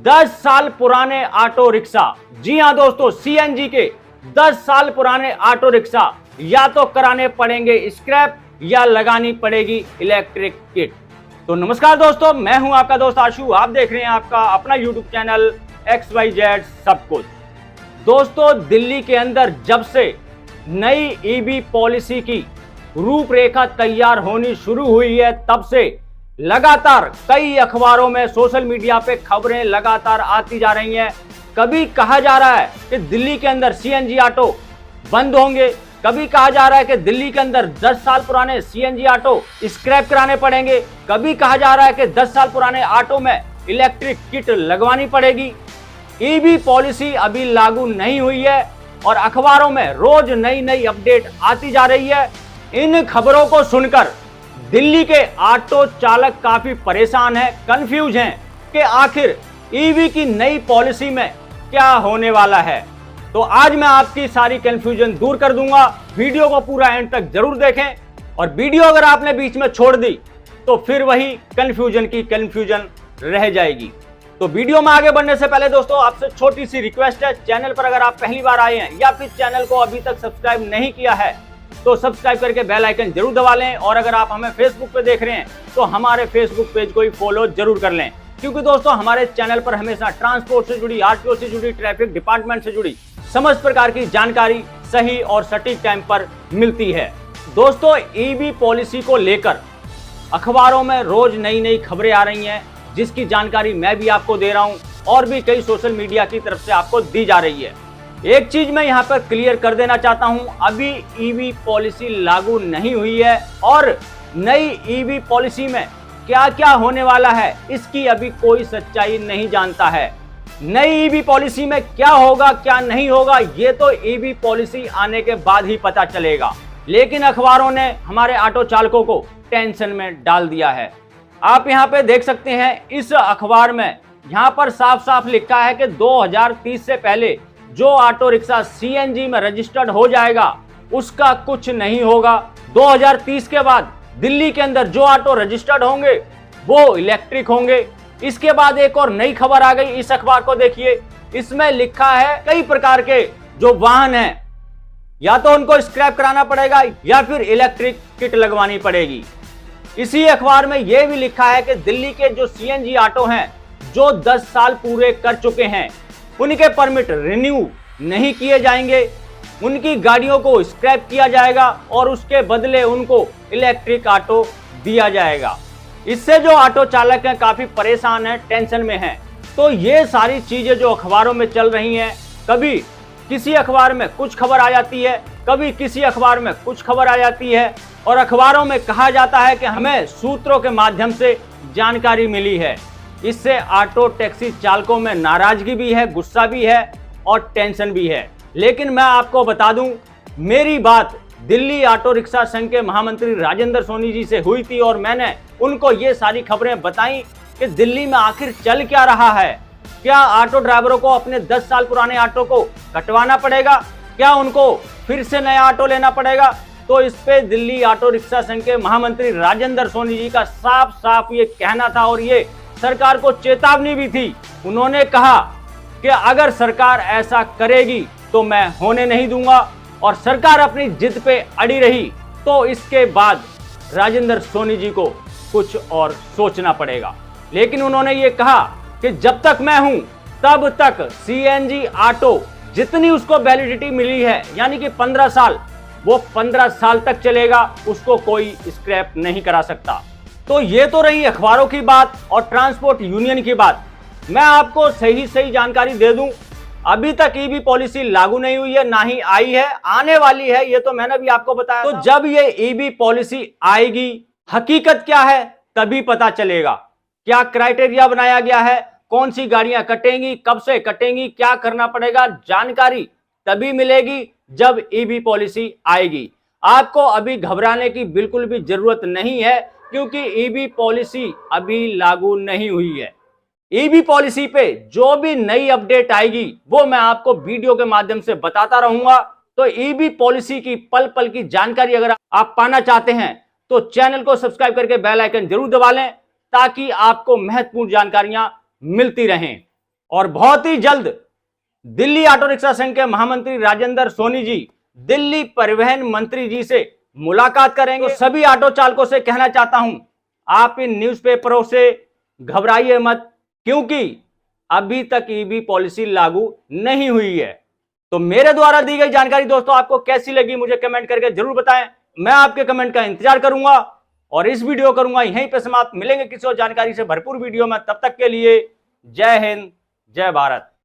10 साल पुराने auto rickshaw, जी हां दोस्तों, सीएनजी के 10 साल पुराने ऑटो रिक्शा या तो कराने पड़ेंगे स्क्रैप या लगानी पड़ेगी इलेक्ट्रिक किट। तो नमस्कार दोस्तों, मैं हूं आपका दोस्त आशु। आप देख रहे हैं आपका अपना यूट्यूब चैनल XYZ सब कुछ। दोस्तों, दिल्ली के अंदर जब से नई ईवी पॉलिसी की रूपरेखा तैयार होनी शुरू हुई है, तब से लगातार कई अखबारों में, सोशल मीडिया पे खबरें लगातार आती जा रही हैं। कभी कहा जा रहा है कि दिल्ली के अंदर सीएनजी ऑटो बंद होंगे, कभी कहा जा रहा है कि दिल्ली के अंदर 10 साल पुराने सीएनजी ऑटो स्क्रैप कराने पड़ेंगे, कभी कहा जा रहा है कि 10 साल पुराने ऑटो में इलेक्ट्रिक किट लगवानी पड़ेगी। ईवी पॉलिसी अभी लागू नहीं हुई है और अखबारों में रोज नई नई अपडेट आती जा रही है। इन खबरों को सुनकर दिल्ली के ऑटो चालक काफी परेशान हैं, कंफ्यूज हैं कि आखिर ईवी की नई पॉलिसी में क्या होने वाला है। तो आज मैं आपकी सारी कंफ्यूजन दूर कर दूंगा। वीडियो को पूरा एंड तक जरूर देखें और वीडियो अगर आपने बीच में छोड़ दी तो फिर वही कंफ्यूजन की कंफ्यूजन रह जाएगी। तो वीडियो में आगे बढ़ने से पहले दोस्तों आपसे छोटी सी रिक्वेस्ट है, चैनल पर अगर आप पहली बार आए हैं या फिर चैनल को अभी तक सब्सक्राइब नहीं किया है तो सब्सक्राइब करके बेल आइकन जरूर दबा लें। और अगर आप हमें फेसबुक पे देख रहे हैं तो हमारे फेसबुक पेज को ही फॉलो जरूर कर लें, क्योंकि दोस्तों हमारे चैनल पर हमेशा ट्रांसपोर्ट से जुड़ी, आरटीओ से जुड़ी, ट्रैफिक डिपार्टमेंट से जुड़ी समस्त प्रकार की जानकारी सही और सटीक टाइम पर मिलती है। दोस्तों, ईवी पॉलिसी को लेकर अखबारों में रोज नई नई खबरें आ रही हैं, जिसकी जानकारी मैं भी आपको दे रहा हूं और भी कई सोशल मीडिया की तरफ से आपको दी जा रही है। एक चीज मैं यहां पर क्लियर कर देना चाहता हूं, अभी ईवी पॉलिसी लागू नहीं हुई है और नई ईवी पॉलिसी में क्या क्या होने वाला है इसकी अभी कोई सच्चाई नहीं जानता है। नई ईवी पॉलिसी में क्या होगा क्या नहीं होगा ये तो ईवी पॉलिसी आने के बाद ही पता चलेगा, लेकिन अखबारों ने हमारे ऑटो चालकों को टेंशन में डाल दिया है। आप यहाँ पे देख सकते हैं, इस अखबार में यहाँ पर साफ साफ लिखा है कि 2030 से पहले जो ऑटो रिक्शा सीएनजी में रजिस्टर्ड हो जाएगा उसका कुछ नहीं होगा। 2030 के बाद दिल्ली के अंदर जो ऑटो रजिस्टर्ड होंगे वो इलेक्ट्रिक होंगे। इसके बाद एक और नई खबर आ गई, इस अखबार को देखिए, इसमें लिखा है कई प्रकार के जो वाहन हैं या तो उनको स्क्रैप कराना पड़ेगा या फिर इलेक्ट्रिक किट लगवानी पड़ेगी। इसी अखबार में यह भी लिखा है कि दिल्ली के जो सीएनजी ऑटो हैं जो 10 साल पूरे कर चुके हैं उनके परमिट रिन्यू नहीं किए जाएंगे, उनकी गाड़ियों को स्क्रैप किया जाएगा और उसके बदले उनको इलेक्ट्रिक ऑटो दिया जाएगा। इससे जो ऑटो चालक हैं काफी परेशान हैं, टेंशन में हैं। तो ये सारी चीजें जो अखबारों में चल रही हैं, कभी किसी अखबार में कुछ खबर आ जाती है, कभी किसी अखबार में कुछ खबर आ जाती है और अखबारों में कहा जाता है कि हमें सूत्रों के माध्यम से जानकारी मिली है। इससे ऑटो टैक्सी चालकों में नाराजगी भी है, गुस्सा भी है और टेंशन भी है। लेकिन मैं आपको बता दूं, मेरी बात दिल्ली ऑटो रिक्शा संघ के महामंत्री राजेंद्र सोनी जी से हुई थी और मैंने उनको ये सारी खबरें बताई कि दिल्ली में आखिर चल क्या रहा है। क्या ऑटो ड्राइवरों को अपने 10 साल पुराने ऑटो को कटवाना पड़ेगा, क्या उनको फिर से नया ऑटो लेना पड़ेगा? तो इस पे दिल्ली ऑटो रिक्शा संघ के महामंत्री राजेंद्र सोनी जी का साफ साफ ये कहना था और ये सरकार को चेतावनी भी थी। उन्होंने कहा कि अगर सरकार ऐसा करेगी तो मैं होने नहीं दूंगा, और सरकार अपनी जिद पे अड़ी रही तो इसके बाद राजेंद्र सोनी जी को कुछ और सोचना पड़ेगा। लेकिन उन्होंने ये कहा कि जब तक मैं हूं तब तक सीएनजी ऑटो जितनी उसको वैलिडिटी मिली है यानी कि 15 साल, वो 15 साल तक चलेगा, उसको कोई स्क्रैप नहीं करा सकता। तो ये तो रही अखबारों की बात और ट्रांसपोर्ट यूनियन की बात। मैं आपको सही जानकारी दे दूं, अभी तक ईवी पॉलिसी लागू नहीं हुई है, ना ही आई है, आने वाली है, ये तो मैंने भी आपको बताया। तो जब ये ईवी पॉलिसी आएगी, हकीकत क्या है तभी पता चलेगा। क्या क्राइटेरिया बनाया गया है, कौन सी गाड़ियां कटेंगी, कब से कटेंगी, क्या करना पड़ेगा, जानकारी तभी मिलेगी जब ईवी पॉलिसी आएगी। आपको अभी घबराने की बिल्कुल भी जरूरत नहीं है, क्योंकि ईवी पॉलिसी अभी लागू नहीं हुई है। ईवी पॉलिसी पे जो भी नई अपडेट आएगी वो मैं आपको वीडियो के माध्यम से बताता रहूंगा। तो ईवी पॉलिसी की पल पल की जानकारी अगर आप पाना चाहते हैं तो चैनल को सब्सक्राइब करके बेल आइकन जरूर दबा लें, ताकि आपको महत्वपूर्ण जानकारियां मिलती रहें। और बहुत ही जल्द दिल्ली ऑटो रिक्शा संघ के महामंत्री राजेंद्र सोनी जी दिल्ली परिवहन मंत्री जी से मुलाकात करेंगे। तो सभी ऑटो चालकों से कहना चाहता हूं, आप इन न्यूज़पेपरों से घबराइए मत, क्योंकि अभी तक ईवी पॉलिसी लागू नहीं हुई है। तो मेरे द्वारा दी गई जानकारी दोस्तों आपको कैसी लगी मुझे कमेंट करके जरूर बताएं। मैं आपके कमेंट का इंतजार करूंगा और इस वीडियो करूंगा यहीं पे समाप्त। मिलेंगे किसी और जानकारी से भरपूर वीडियो में, तब तक के लिए जय हिंद, जय भारत।